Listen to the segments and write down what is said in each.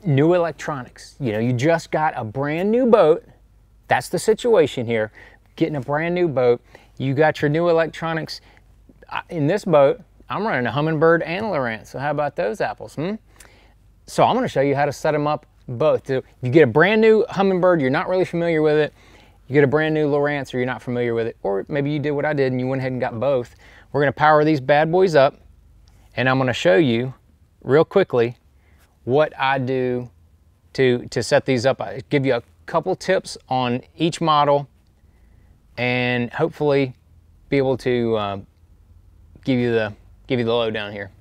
new electronics. You know, you just got a brand new boat. That's the situation here. Getting a brand new boat. You got your new electronics. In this boat, I'm running a Humminbird and Lowrance. So how about those apples, So I'm gonna show you how to set them up both. So you get a brand new Humminbird, you're not really familiar with it. You get a brand new Lowrance, or you're not familiar with it. Or maybe you did what I did and you went ahead and got both. We're gonna power these bad boys up, and I'm gonna show you real quickly what I do to set these up. I give you a couple tips on each model and hopefully be able to give you the lowdown here.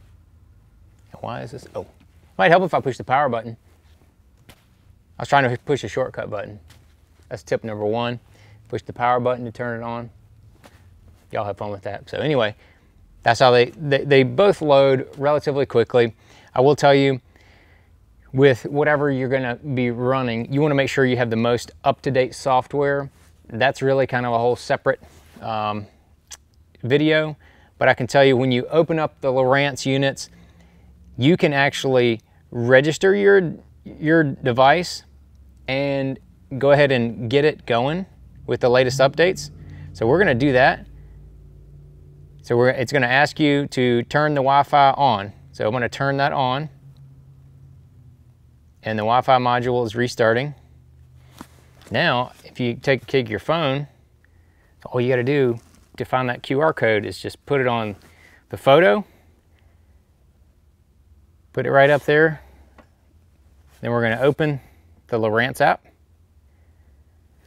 Why is this? Oh, might help if I push the power button. I was trying to push a shortcut button. That's tip number one. Push the power button to turn it on. Y'all have fun with that. So anyway, that's how they both load relatively quickly. I will tell you, with whatever you're gonna be running, you wanna make sure you have the most up-to-date software. That's really kind of a whole separate video. But I can tell you, when you open up the Lowrance units, you can actually register your device and go ahead and get it going with the latest updates. So we're gonna do that. So it's gonna ask you to turn the Wi-Fi on. So I'm gonna turn that on, and the Wi-Fi module is restarting. Now, if you take your phone, all you gotta do to find that QR code is just put it on the photo, put it right up there. Then we're gonna open the Lowrance app.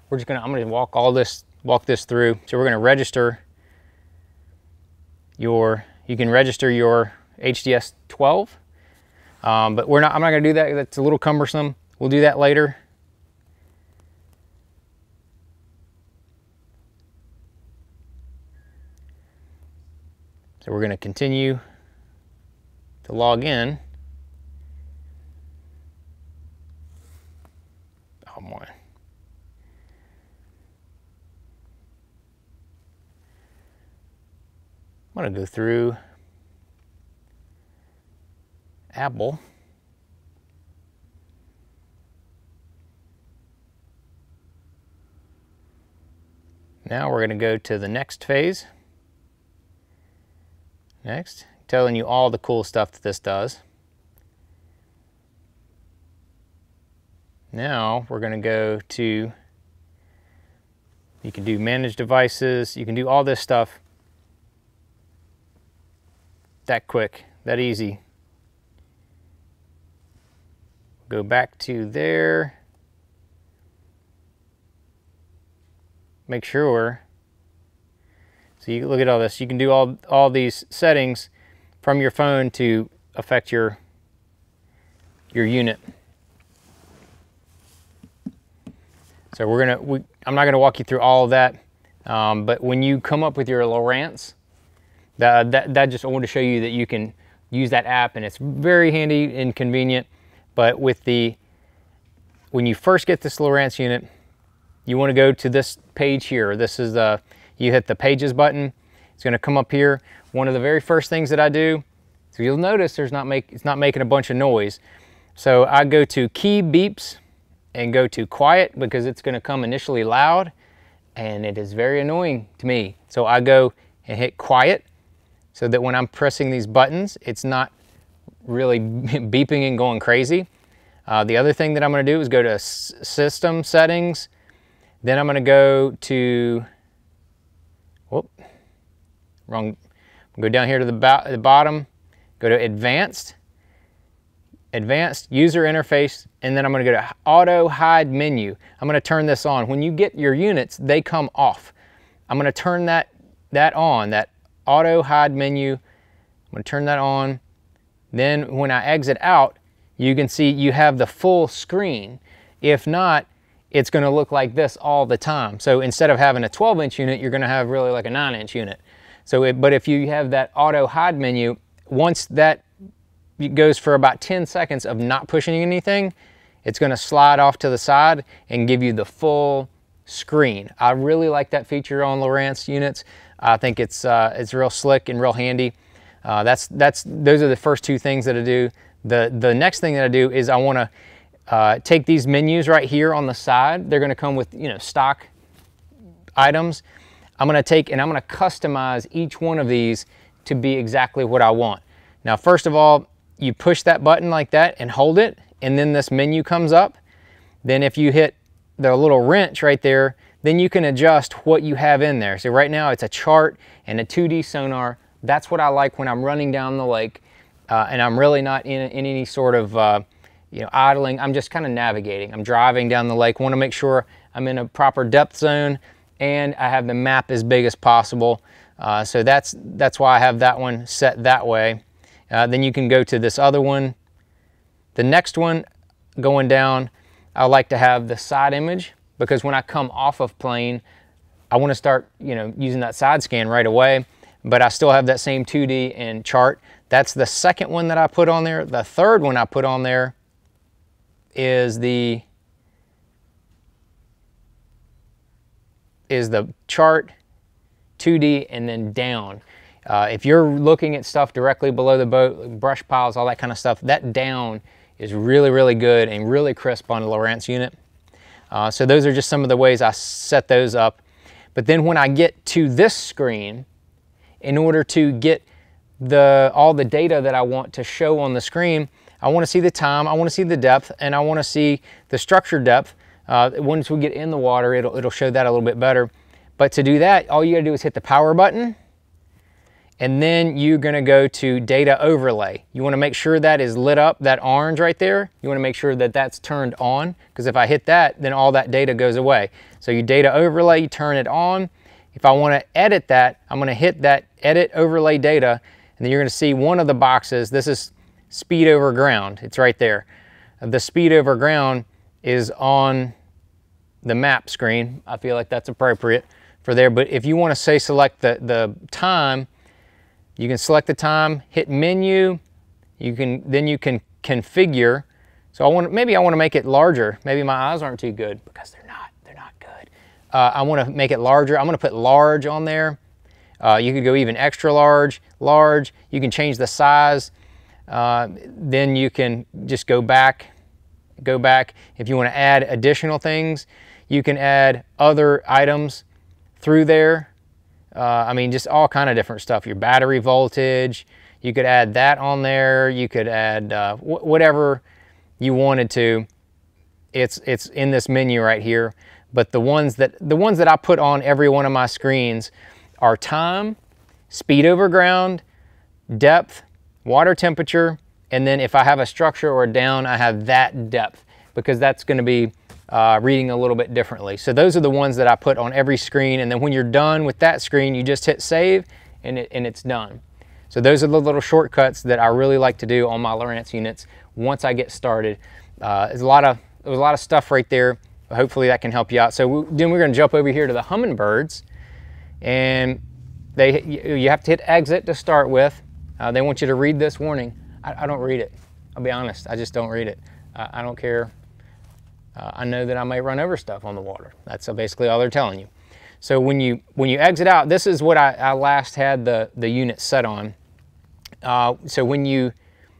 I'm gonna walk this through. So we're gonna register you can register your HDS 12, but I'm not gonna do that. That's a little cumbersome. We'll do that later. So we're gonna continue to log in. Oh boy. I'm gonna go through Apple. Now we're gonna go to the next phase. Next, telling you all the cool stuff that this does. Now we're gonna go to, you can do manage devices, you can do all this stuff that quick, that easy. Go back to there. Make sure. So you look at all this. You can do all these settings from your phone to affect your unit. So I'm not gonna walk you through all of that, but when you come up with your Lowrance, that just, I want to show you that you can use that app, and it's very handy and convenient. But when you first get this Lowrance unit, you want to go to this page here. This is you hit the pages button. It's going to come up here. One of the very first things that I do, so you'll notice it's not making a bunch of noise. So I go to key beeps and go to quiet, because it's going to come initially loud, and it is very annoying to me. So I go and hit quiet, so that when I'm pressing these buttons, it's not really beeping and going crazy. The other thing that I'm gonna do is go to system settings. Then I'm gonna go to, go down here to the bottom, go to advanced user interface, and then I'm gonna go to auto hide menu. I'm gonna turn this on. When you get your units, they come off. I'm gonna turn that on, that auto hide menu. I'm gonna turn that on. Then when I exit out, you can see you have the full screen. If not, it's gonna look like this all the time. So instead of having a 12-inch unit, you're gonna have really like a 9-inch unit. So, but if you have that auto hide menu, once that goes for about 10 seconds of not pushing anything, it's gonna slide off to the side and give you the full screen. I really like that feature on Lowrance units. I think it's real slick and real handy. Those are the first two things that I do. The next thing that I do is I want to take these menus right here on the side. They're going to come with, you know, stock items. I'm going to take and I'm going to customize each one of these to be exactly what I want. Now, first of all, you push that button like that and hold it, and then this menu comes up. Then if you hit the little wrench right there, then you can adjust what you have in there. So right now it's a chart and a 2D sonar. That's what I like when I'm running down the lake and I'm really not in any sort of you know, idling. I'm just kind of navigating. I'm driving down the lake, want to make sure I'm in a proper depth zone and I have the map as big as possible. So that's why I have that one set that way. Then you can go to this other one. The next one going down, I like to have the side image, because when I come off of plane, I want to start, you know, using that side scan right away, but I still have that same 2D and chart. That's the second one that I put on there. The third one I put on there is the chart, 2D, and then down. If you're looking at stuff directly below the boat, brush piles, all that kind of stuff, that down is really, really good and really crisp on the Lowrance unit. So those are just some of the ways I set those up. But then when I get to this screen, in order to get all the data that I want to show on the screen, I want to see the time, I want to see the depth, and I want to see the structure depth. Once we get in the water, it'll show that a little bit better. But to do that, all you gotta do is hit the power button, and then you're gonna go to data overlay. You wanna make sure that is lit up, that orange right there. You wanna make sure that that's turned on, because if I hit that, then all that data goes away. So you data overlay, you turn it on. If I wanna edit that, I'm gonna hit that edit overlay data, and then you're gonna see one of the boxes. This is speed over ground, it's right there. The speed over ground is on the map screen. I feel like that's appropriate for there, but if you wanna say select the time, you can select the time, hit menu, then you can configure. So maybe I want to make it larger. Maybe my eyes aren't too good, because they're not good. I want to make it larger. I'm going to put large on there. You could go even extra large, large. You can change the size. Then you can just go back. If you want to add additional things, you can add other items through there. I mean, just all kind of different stuff. Your battery voltage, you could add that on there. You could add whatever you wanted to. It's in this menu right here. But the ones that I put on every one of my screens are time, speed over ground, depth, water temperature, and then if I have a structure or a down, I have that depth, because that's going to be reading a little bit differently. So those are the ones that I put on every screen, and then when you're done with that screen, you just hit save and it's done. So those are the little shortcuts that I really like to do on my Lowrance units once I get started. There's a lot of stuff right there. Hopefully that can help you out. So then we're going to jump over here to the Humminbirds, and you have to hit exit to start with. They want you to read this warning. I don't read it. I'll be honest, I just don't read it. I don't care. I know that I might run over stuff on the water. That's basically all they're telling you. So when you exit out, this is what I last had the unit set on. So when you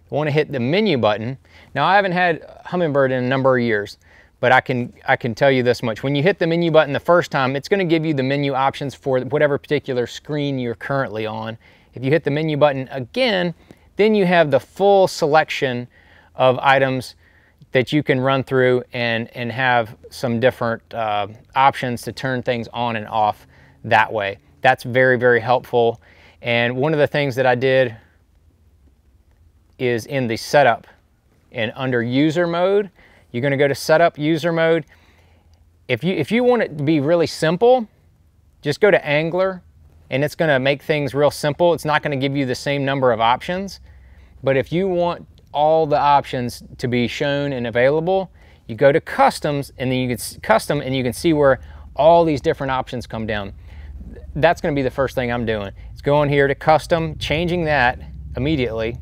want to hit the menu button, now I haven't had Humminbird in a number of years, but I can tell you this much. When you hit the menu button the first time, it's going to give you the menu options for whatever particular screen you're currently on. If you hit the menu button again, then you have the full selection of items that you can run through and have some different options to turn things on and off that way. That's very, very helpful. And one of the things that I did is in the setup and under user mode, you're going to go to setup user mode. If you want it to be really simple, just go to angler, and it's going to make things real simple. It's not going to give you the same number of options, but if you want all the options to be shown and available, you go to customs, and then you can custom, and you can see where all these different options come down. That's going to be the first thing I'm doing. It's going here to custom, changing that immediately.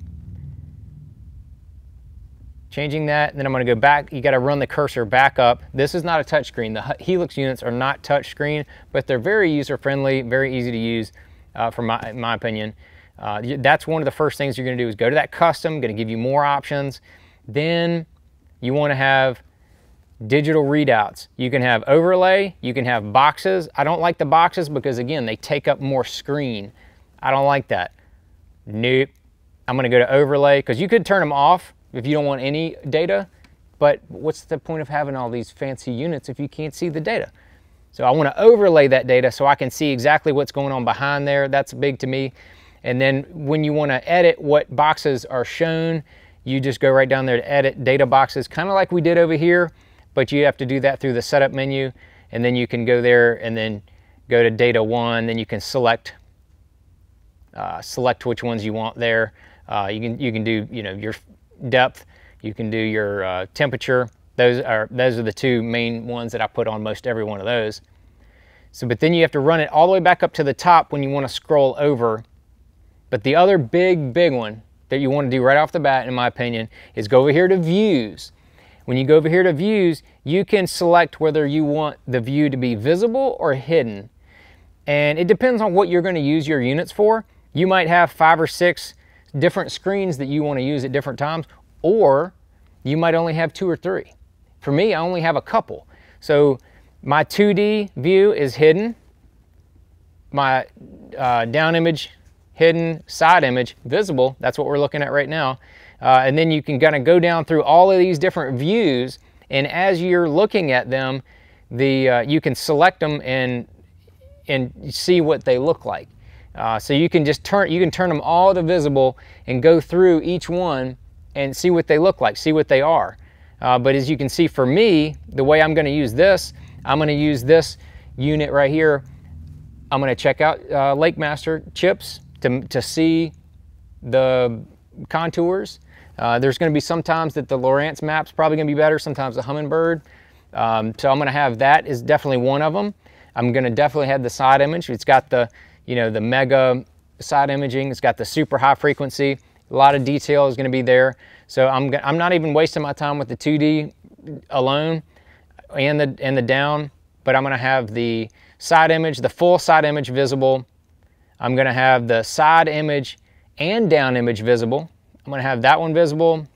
Changing that, and then I'm going to go back. You got to run the cursor back up. This is not a touchscreen. The Helix units are not touchscreen, but they're very user-friendly, very easy to use, in my opinion. That's one of the first things you're going to do is go to that custom, going to give you more options. Then you want to have digital readouts. You can have overlay, you can have boxes. I don't like the boxes because again, they take up more screen. I don't like that. Nope. I'm gonna go to overlay because you could turn them off if you don't want any data, but what's the point of having all these fancy units if you can't see the data? So I want to overlay that data so I can see exactly what's going on behind there. That's big to me. And then when you want to edit what boxes are shown, you just go right down there to edit data boxes, kind of like we did over here, but you have to do that through the setup menu. And then you can go there and then go to data 1, then you can select which ones you want there. You can do, you know, your depth, you can do your temperature. Those are the two main ones that I put on most every one of those. So, but then you have to run it all the way back up to the top when you want to scroll over. But the other big one that you want to do right off the bat, in my opinion, is go over here to views. When you go over here to views, you can select whether you want the view to be visible or hidden. And it depends on what you're going to use your units for. You might have 5 or 6 different screens that you want to use at different times, or you might only have 2 or 3. For me, I only have a couple. So my 2D view is hidden, my down image hidden, side image visible. That's what we're looking at right now. And then you can kind of go down through all of these different views, and as you're looking at them, you can select them and see what they look like. So you can just turn them all to visible and go through each one and see what they look like, see what they are. But as you can see, for me, the way I'm going to use this, I'm going to use this unit right here. I'm going to check out Lake Master chips to see the contours. There's going to be sometimes that the Lowrance map's probably going to be better, sometimes the Humminbird. So I'm going to have that is definitely one of them. I'm going to definitely have the side image. It's got the, you know, the mega side imaging. It's got the super high frequency. A lot of detail is going to be there. So I'm not even wasting my time with the 2D alone and the down, but I'm going to have the side image, the full side image visible. I'm going to have the side image and down image visible. I'm going to have that one visible,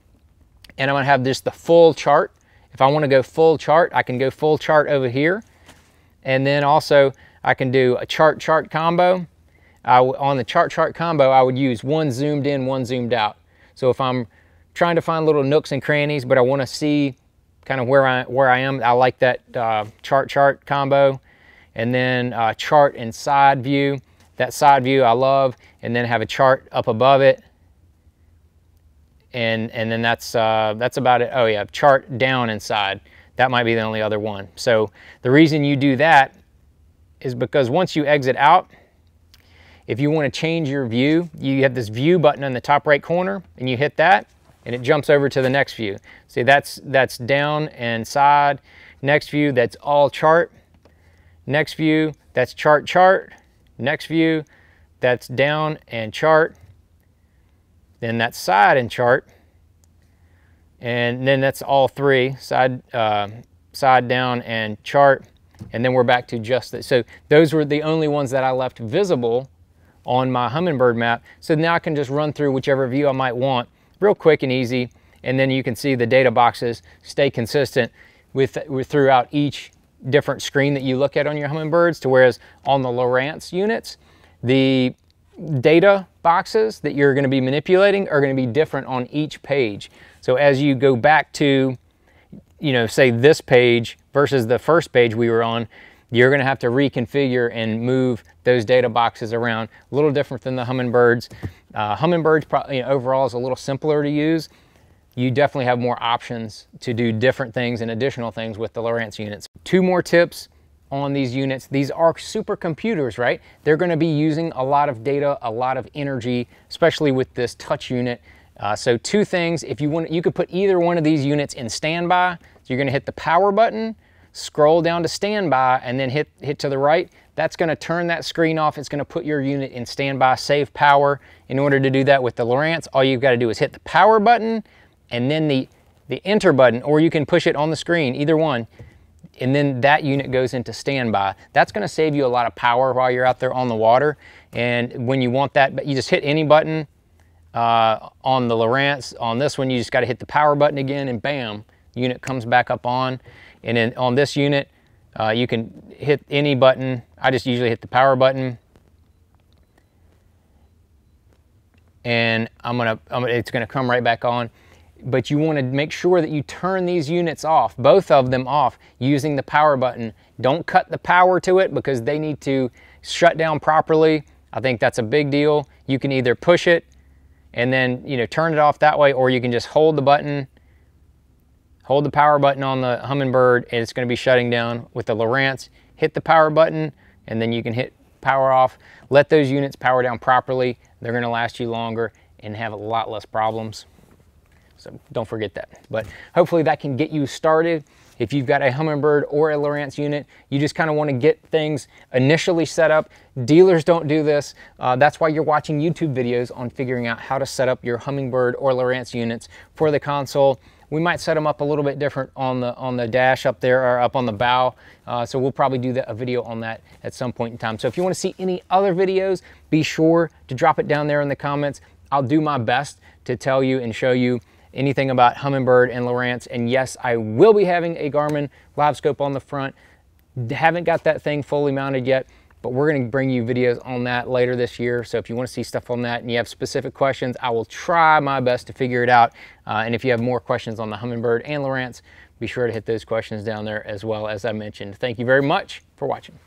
and I'm going to have just the full chart. If I want to go full chart, I can go full chart over here. And then also I can do a chart combo. On the chart combo, I would use one zoomed in, one zoomed out. So if I'm trying to find little nooks and crannies, but I want to see kind of where I am, I like that chart combo. And then chart and side view. That side view I love, and then have a chart up above it. And then that's about it. Oh yeah, chart down and side. That might be the only other one. So the reason you do that is because once you exit out, if you want to change your view, you have this view button in the top right corner, and you hit that, and it jumps over to the next view. See, that's down and side. Next view, that's all chart. Next view, that's chart. Next view, that's down and chart. Then that's side and chart. And then that's all three, side down and chart. And then we're back to just that. So those were the only ones that I left visible on my Humminbird map. So now I can just run through whichever view I might want real quick and easy. And then you can see the data boxes stay consistent with throughout each different screen that you look at on your Humminbirds, to whereas on the Lowrance units, the data boxes that you're going to be manipulating are going to be different on each page. So as you go back to, you know, say this page versus the first page we were on, you're going to have to reconfigure and move those data boxes around. A little different than the Humminbirds. Humminbirds probably, you know, overall is a little simpler to use. You definitely have more options to do different things and additional things with the Lowrance units. 2 more tips on these units. These are supercomputers, right? They're going to be using a lot of data, a lot of energy, especially with this touch unit. So 2 things. If you want, you could put either one of these units in standby. So you're going to hit the power button, scroll down to standby, and then hit to the right. That's going to turn that screen off. It's going to put your unit in standby, save power. In order to do that with the Lowrance, all you've got to do is hit the power button and then the enter button, or you can push it on the screen, either one, and then that unit goes into standby. That's going to save you a lot of power while you're out there on the water. And when you want that, you just hit any button on the Lowrance. On this one, you just got to hit the power button again, and bam, unit comes back up on. And then on this unit, you can hit any button. I just usually hit the power button. And it's gonna come right back on. But you wanna make sure that you turn these units off, both of them off, using the power button. Don't cut the power to it because they need to shut down properly. I think that's a big deal. You can either push it and then, you know, turn it off that way, or you can just hold the button, hold the power button on the Humminbird, and it's gonna be shutting down. With the Lowrance, hit the power button, and then you can hit power off. Let those units power down properly. They're gonna last you longer and have a lot less problems. So don't forget that. But hopefully that can get you started. If you've got a Humminbird or a Lowrance unit, you just kind of want to get things initially set up. Dealers don't do this. That's why you're watching YouTube videos on figuring out how to set up your Humminbird or Lowrance units for the console. We might set them up a little bit different on the dash up there, or up on the bow. So we'll probably do a video on that at some point in time. So if you want to see any other videos, be sure to drop it down there in the comments. I'll do my best to tell you and show you anything about Humminbird and Lowrance. And yes, I will be having a Garmin live scope on the front. Haven't got that thing fully mounted yet, but we're going to bring you videos on that later this year. So if you want to see stuff on that and you have specific questions, I will try my best to figure it out. And if you have more questions on the Humminbird and Lowrance, be sure to hit those questions down there as well, as I mentioned. Thank you very much for watching.